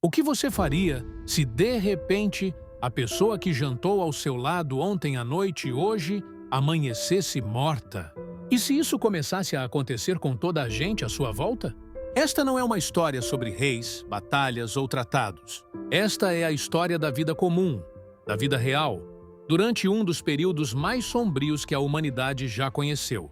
O que você faria se, de repente, a pessoa que jantou ao seu lado ontem à noite e hoje amanhecesse morta? E se isso começasse a acontecer com toda a gente à sua volta? Esta não é uma história sobre reis, batalhas ou tratados. Esta é a história da vida comum, da vida real, durante um dos períodos mais sombrios que a humanidade já conheceu.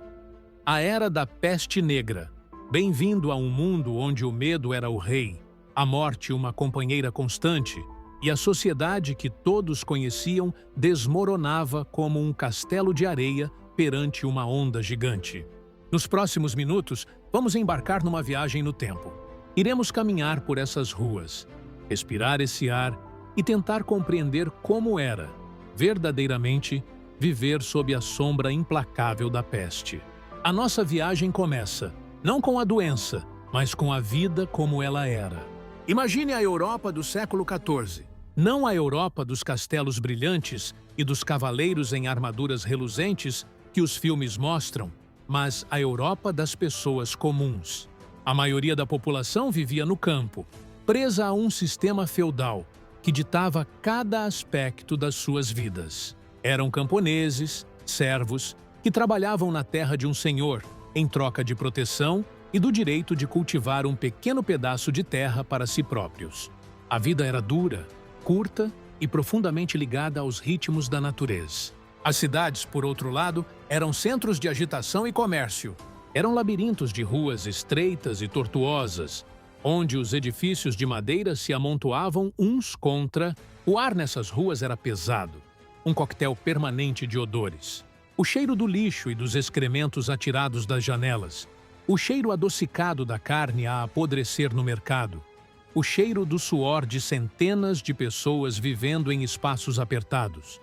A Era da Peste Negra. Bem-vindo a um mundo onde o medo era o rei, a morte uma companheira constante e a sociedade que todos conheciam desmoronava como um castelo de areia perante uma onda gigante. Nos próximos minutos, vamos embarcar numa viagem no tempo. Iremos caminhar por essas ruas, respirar esse ar e tentar compreender como era, verdadeiramente, viver sob a sombra implacável da peste. A nossa viagem começa, não com a doença, mas com a vida como ela era. Imagine a Europa do século XIV. Não a Europa dos castelos brilhantes e dos cavaleiros em armaduras reluzentes que os filmes mostram, mas a Europa das pessoas comuns. A maioria da população vivia no campo, presa a um sistema feudal que ditava cada aspecto das suas vidas. Eram camponeses, servos, que trabalhavam na terra de um senhor, em troca de proteção e do direito de cultivar um pequeno pedaço de terra para si próprios. A vida era dura, curta e profundamente ligada aos ritmos da natureza. As cidades, por outro lado, eram centros de agitação e comércio. Eram labirintos de ruas estreitas e tortuosas, onde os edifícios de madeira se amontoavam uns contra. O ar nessas ruas era pesado, um coquetel permanente de odores. O cheiro do lixo e dos excrementos atirados das janelas, o cheiro adocicado da carne a apodrecer no mercado, o cheiro do suor de centenas de pessoas vivendo em espaços apertados,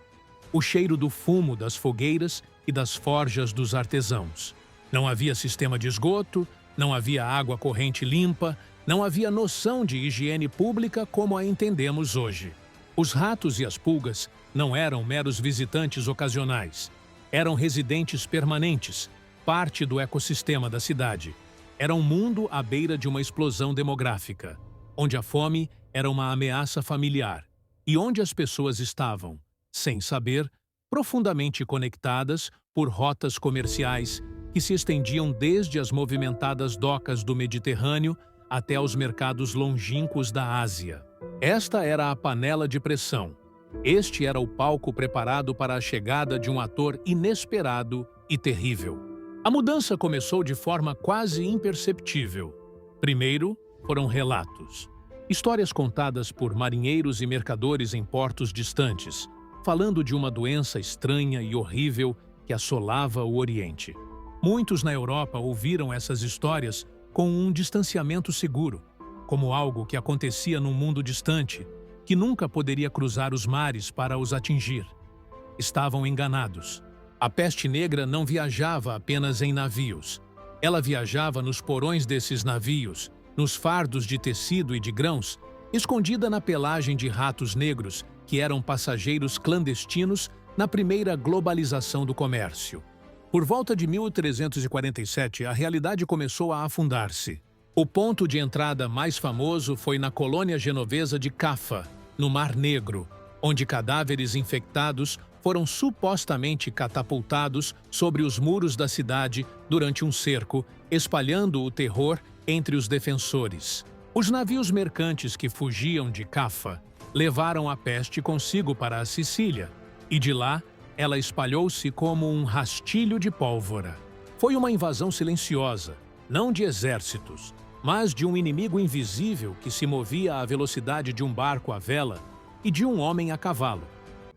o cheiro do fumo das fogueiras e das forjas dos artesãos. Não havia sistema de esgoto, não havia água corrente limpa, não havia noção de higiene pública como a entendemos hoje. Os ratos e as pulgas não eram meros visitantes ocasionais. Eram residentes permanentes, parte do ecossistema da cidade. Era um mundo à beira de uma explosão demográfica, onde a fome era uma ameaça familiar e onde as pessoas estavam, sem saber, profundamente conectadas por rotas comerciais que se estendiam desde as movimentadas docas do Mediterrâneo até os mercados longínquos da Ásia. Esta era a panela de pressão. Este era o palco preparado para a chegada de um ator inesperado e terrível. A mudança começou de forma quase imperceptível. Primeiro, foram relatos. Histórias contadas por marinheiros e mercadores em portos distantes, falando de uma doença estranha e horrível que assolava o Oriente. Muitos na Europa ouviram essas histórias com um distanciamento seguro, como algo que acontecia num mundo distante, que nunca poderia cruzar os mares para os atingir. Estavam enganados. A peste negra não viajava apenas em navios. Ela viajava nos porões desses navios, nos fardos de tecido e de grãos, escondida na pelagem de ratos negros, que eram passageiros clandestinos na primeira globalização do comércio. Por volta de 1347, a realidade começou a afundar-se. O ponto de entrada mais famoso foi na colônia genovesa de Caffa, no Mar Negro, onde cadáveres infectados foram supostamente catapultados sobre os muros da cidade durante um cerco, espalhando o terror entre os defensores. Os navios mercantes que fugiam de Caffa levaram a peste consigo para a Sicília, e de lá ela espalhou-se como um rastilho de pólvora. Foi uma invasão silenciosa, não de exércitos, mas de um inimigo invisível que se movia à velocidade de um barco à vela e de um homem a cavalo.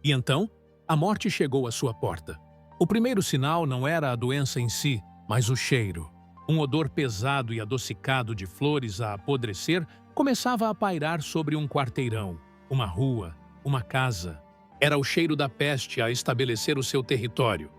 E então, a morte chegou à sua porta. O primeiro sinal não era a doença em si, mas o cheiro. Um odor pesado e adocicado de flores a apodrecer começava a pairar sobre um quarteirão, uma rua, uma casa. Era o cheiro da peste a estabelecer o seu território.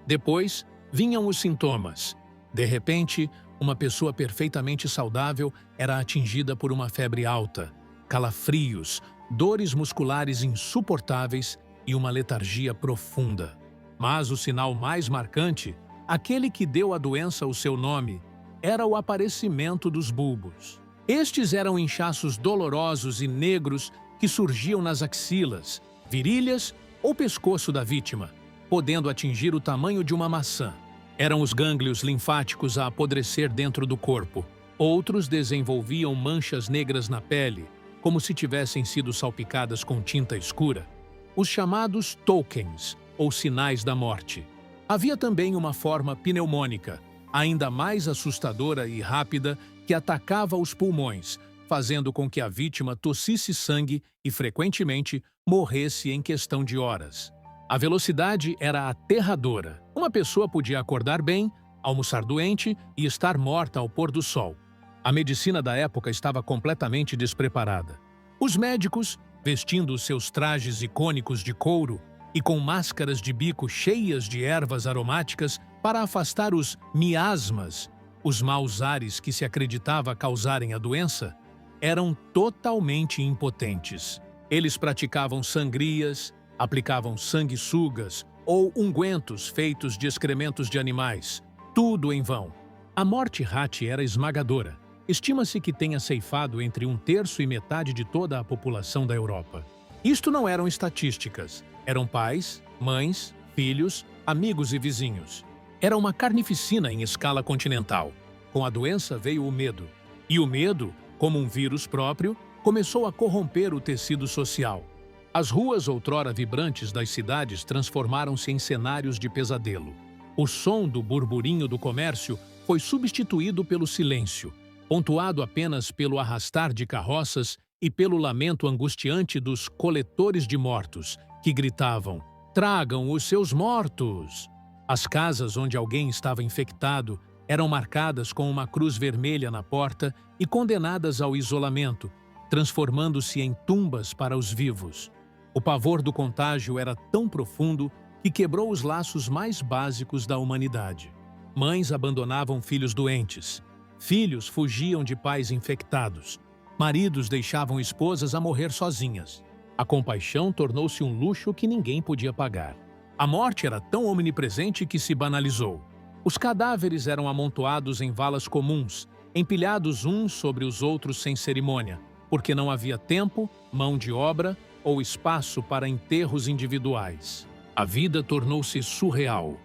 Depois, vinham os sintomas. De repente, uma pessoa perfeitamente saudável era atingida por uma febre alta, calafrios, dores musculares insuportáveis e uma letargia profunda. Mas o sinal mais marcante, aquele que deu à doença o seu nome, era o aparecimento dos bulbos. Estes eram inchaços dolorosos e negros que surgiam nas axilas, virilhas ou pescoço da vítima, podendo atingir o tamanho de uma maçã. Eram os gânglios linfáticos a apodrecer dentro do corpo. Outros desenvolviam manchas negras na pele, como se tivessem sido salpicadas com tinta escura. Os chamados tokens, ou sinais da morte. Havia também uma forma pneumônica, ainda mais assustadora e rápida, que atacava os pulmões, fazendo com que a vítima tossisse sangue e, frequentemente, morresse em questão de horas. A velocidade era aterradora. Uma pessoa podia acordar bem, almoçar doente e estar morta ao pôr do sol. A medicina da época estava completamente despreparada. Os médicos, vestindo seus trajes icônicos de couro e com máscaras de bico cheias de ervas aromáticas para afastar os miasmas, os maus ares que se acreditava causarem a doença, eram totalmente impotentes. Eles praticavam sangrias, aplicavam sanguessugas ou ungüentos feitos de excrementos de animais, tudo em vão. A morte rate era esmagadora. Estima-se que tenha ceifado entre 1/3 e metade de toda a população da Europa. Isto não eram estatísticas. Eram pais, mães, filhos, amigos e vizinhos. Era uma carnificina em escala continental. Com a doença veio o medo. E o medo, como um vírus próprio, começou a corromper o tecido social. As ruas outrora vibrantes das cidades transformaram-se em cenários de pesadelo. O som do burburinho do comércio foi substituído pelo silêncio, pontuado apenas pelo arrastar de carroças e pelo lamento angustiante dos coletores de mortos, que gritavam: "Tragam os seus mortos!". As casas onde alguém estava infectado eram marcadas com uma cruz vermelha na porta e condenadas ao isolamento, transformando-se em tumbas para os vivos. O pavor do contágio era tão profundo que quebrou os laços mais básicos da humanidade. Mães abandonavam filhos doentes. Filhos fugiam de pais infectados. Maridos deixavam esposas a morrer sozinhas. A compaixão tornou-se um luxo que ninguém podia pagar. A morte era tão omnipresente que se banalizou. Os cadáveres eram amontoados em valas comuns, empilhados uns sobre os outros sem cerimônia, porque não havia tempo, mão de obra ou espaço para enterros individuais. A vida tornou-se surreal.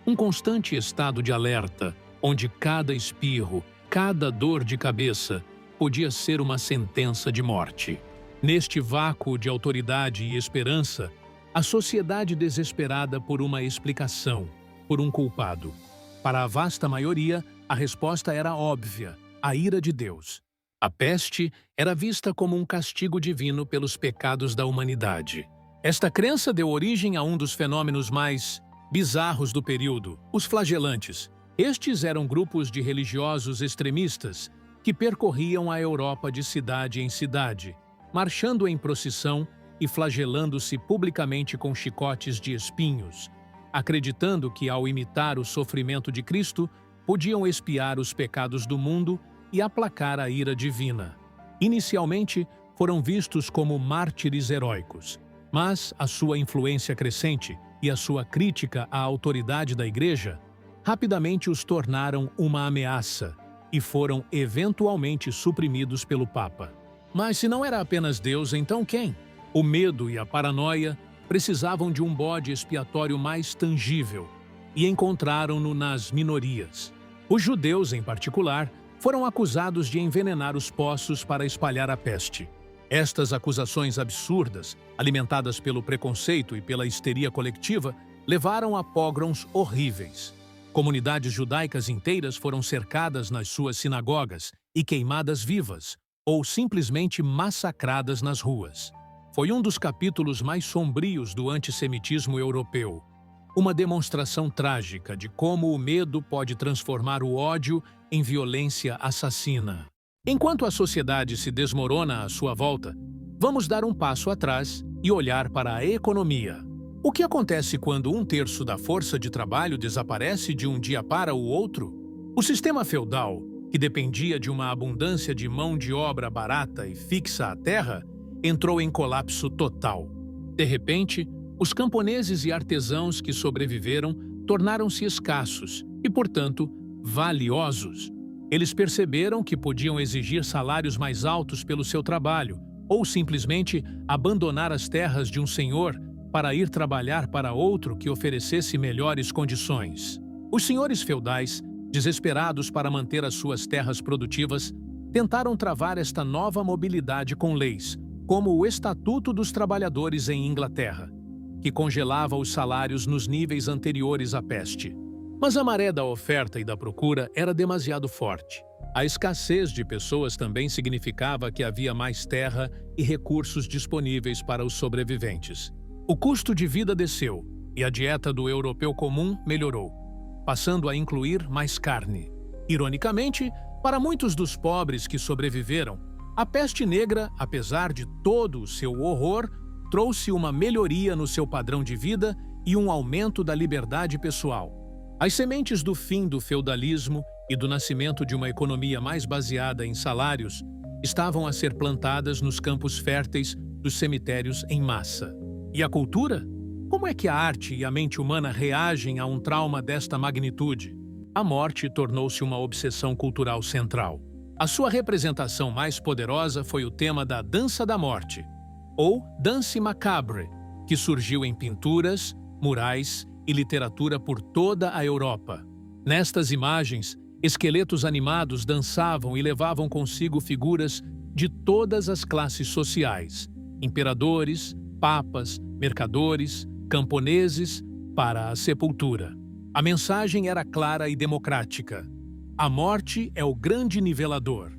Um constante estado de alerta, onde cada espirro, cada dor de cabeça podia ser uma sentença de morte. Neste vácuo de autoridade e esperança, a sociedade desesperada por uma explicação, por um culpado. Para a vasta maioria, a resposta era óbvia: a ira de Deus. A peste era vista como um castigo divino pelos pecados da humanidade. Esta crença deu origem a um dos fenômenos mais bizarros do período, os flagelantes. Estes eram grupos de religiosos extremistas que percorriam a Europa de cidade em cidade, marchando em procissão e flagelando-se publicamente com chicotes de espinhos, acreditando que, ao imitar o sofrimento de Cristo, podiam expiar os pecados do mundo e aplacar a ira divina. Inicialmente, foram vistos como mártires heróicos, mas a sua influência crescente e a sua crítica à autoridade da Igreja rapidamente os tornaram uma ameaça e foram eventualmente suprimidos pelo Papa. Mas se não era apenas Deus, então quem? O medo e a paranoia precisavam de um bode expiatório mais tangível e encontraram-no nas minorias. Os judeus, em particular, foram acusados de envenenar os poços para espalhar a peste. Estas acusações absurdas, alimentadas pelo preconceito e pela histeria coletiva, levaram a pogroms horríveis. Comunidades judaicas inteiras foram cercadas nas suas sinagogas e queimadas vivas, ou simplesmente massacradas nas ruas. Foi um dos capítulos mais sombrios do antissemitismo europeu. Uma demonstração trágica de como o medo pode transformar o ódio em violência assassina. Enquanto a sociedade se desmorona à sua volta, vamos dar um passo atrás e olhar para a economia. O que acontece quando 1/3 da força de trabalho desaparece de um dia para o outro? O sistema feudal, que dependia de uma abundância de mão de obra barata e fixa à terra, entrou em colapso total. De repente, os camponeses e artesãos que sobreviveram tornaram-se escassos e, portanto, valiosos. Eles perceberam que podiam exigir salários mais altos pelo seu trabalho, ou simplesmente abandonar as terras de um senhor para ir trabalhar para outro que oferecesse melhores condições. Os senhores feudais, desesperados para manter as suas terras produtivas, tentaram travar esta nova mobilidade com leis, como o Estatuto dos Trabalhadores em Inglaterra, que congelava os salários nos níveis anteriores à peste. Mas a maré da oferta e da procura era demasiado forte. A escassez de pessoas também significava que havia mais terra e recursos disponíveis para os sobreviventes. O custo de vida desceu e a dieta do europeu comum melhorou, passando a incluir mais carne. Ironicamente, para muitos dos pobres que sobreviveram, a peste negra, apesar de todo o seu horror, trouxe uma melhoria no seu padrão de vida e um aumento da liberdade pessoal. As sementes do fim do feudalismo e do nascimento de uma economia mais baseada em salários estavam a ser plantadas nos campos férteis dos cemitérios em massa. E a cultura? Como é que a arte e a mente humana reagem a um trauma desta magnitude? A morte tornou-se uma obsessão cultural central. A sua representação mais poderosa foi o tema da Dança da Morte, ou Danse Macabre, que surgiu em pinturas, murais e literatura por toda a Europa. Nestas imagens, esqueletos animados dançavam e levavam consigo figuras de todas as classes sociais: imperadores, papas, mercadores, camponeses, para a sepultura. A mensagem era clara e democrática. A morte é o grande nivelador.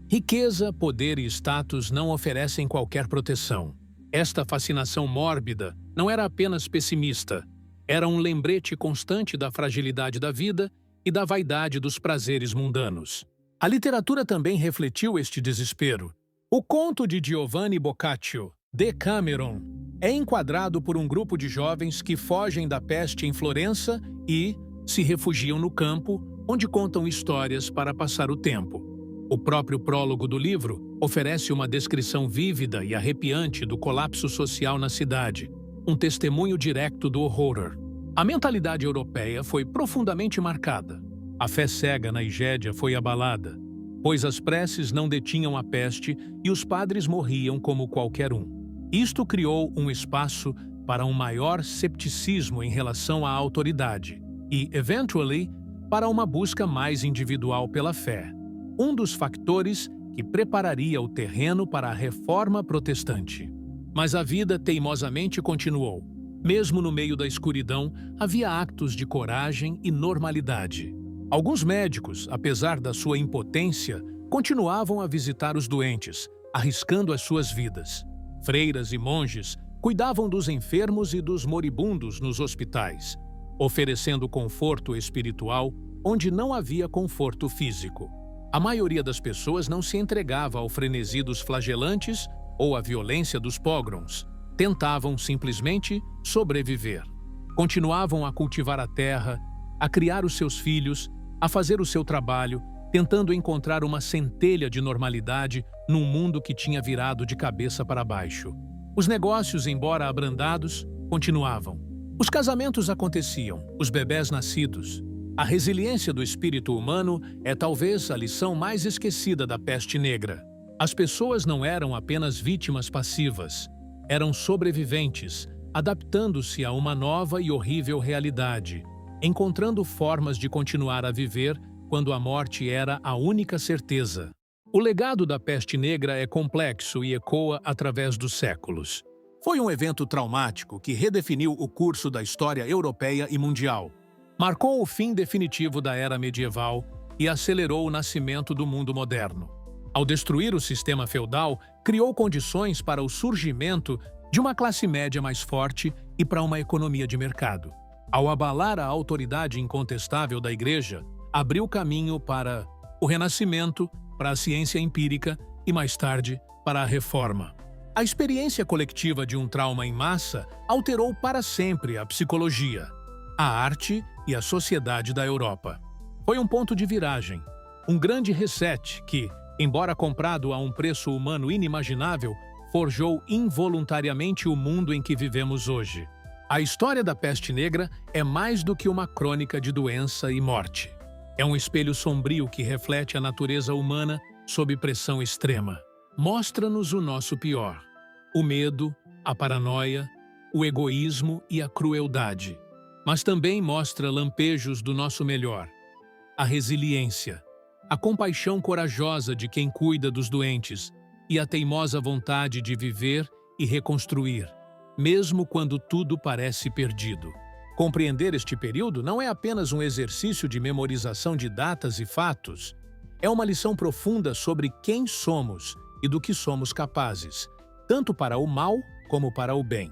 Riqueza, poder e status não oferecem qualquer proteção. Esta fascinação mórbida não era apenas pessimista, era um lembrete constante da fragilidade da vida e da vaidade dos prazeres mundanos. A literatura também refletiu este desespero. O conto de Giovanni Boccaccio, Decameron, é enquadrado por um grupo de jovens que fogem da peste em Florença e se refugiam no campo, onde contam histórias para passar o tempo. O próprio prólogo do livro oferece uma descrição vívida e arrepiante do colapso social na cidade, um testemunho direto do horror. A mentalidade europeia foi profundamente marcada. A fé cega na igédia foi abalada, pois as preces não detinham a peste e os padres morriam como qualquer um. Isto criou um espaço para um maior cepticismo em relação à autoridade e, eventually, para uma busca mais individual pela fé, um dos factores que prepararia o terreno para a reforma protestante. Mas a vida teimosamente continuou. Mesmo no meio da escuridão, havia actos de coragem e normalidade. Alguns médicos, apesar da sua impotência, continuavam a visitar os doentes, arriscando as suas vidas. Freiras e monges cuidavam dos enfermos e dos moribundos nos hospitais, oferecendo conforto espiritual onde não havia conforto físico. A maioria das pessoas não se entregava ao frenesi dos flagelantes ou à violência dos pogroms. Tentavam simplesmente sobreviver. Continuavam a cultivar a terra, a criar os seus filhos, a fazer o seu trabalho, tentando encontrar uma centelha de normalidade num mundo que tinha virado de cabeça para baixo. Os negócios, embora abrandados, continuavam. Os casamentos aconteciam, os bebés nascidos. A resiliência do espírito humano é talvez a lição mais esquecida da peste negra. As pessoas não eram apenas vítimas passivas, eram sobreviventes, adaptando-se a uma nova e horrível realidade, encontrando formas de continuar a viver quando a morte era a única certeza. O legado da peste negra é complexo e ecoa através dos séculos. Foi um evento traumático que redefiniu o curso da história europeia e mundial. Marcou o fim definitivo da era medieval e acelerou o nascimento do mundo moderno. Ao destruir o sistema feudal, criou condições para o surgimento de uma classe média mais forte e para uma economia de mercado. Ao abalar a autoridade incontestável da Igreja, abriu caminho para o Renascimento, para a ciência empírica e, mais tarde, para a Reforma. A experiência coletiva de um trauma em massa alterou para sempre a psicologia, a arte e a sociedade da Europa. Foi um ponto de viragem, um grande reset que, embora comprado a um preço humano inimaginável, forjou involuntariamente o mundo em que vivemos hoje. A história da peste negra é mais do que uma crônica de doença e morte. É um espelho sombrio que reflete a natureza humana sob pressão extrema. Mostra-nos o nosso pior: o medo, a paranoia, o egoísmo e a crueldade. Mas também mostra lampejos do nosso melhor: a resiliência, a compaixão corajosa de quem cuida dos doentes e a teimosa vontade de viver e reconstruir, mesmo quando tudo parece perdido. Compreender este período não é apenas um exercício de memorização de datas e fatos. É uma lição profunda sobre quem somos e do que somos capazes, tanto para o mal como para o bem.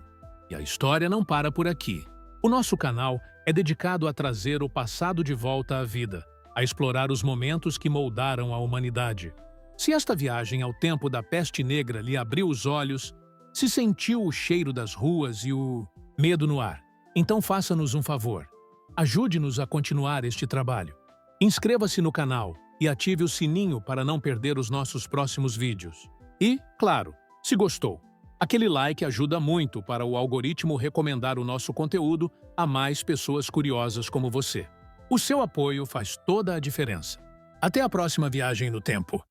E a história não para por aqui. O nosso canal é dedicado a trazer o passado de volta à vida, a explorar os momentos que moldaram a humanidade. Se esta viagem ao tempo da peste negra lhe abriu os olhos, se sentiu o cheiro das ruas e o medo no ar, então faça-nos um favor. Ajude-nos a continuar este trabalho. Inscreva-se no canal e ative o sininho para não perder os nossos próximos vídeos. E, claro, se gostou, aquele like ajuda muito para o algoritmo recomendar o nosso conteúdo a mais pessoas curiosas como você. O seu apoio faz toda a diferença. Até a próxima viagem no tempo.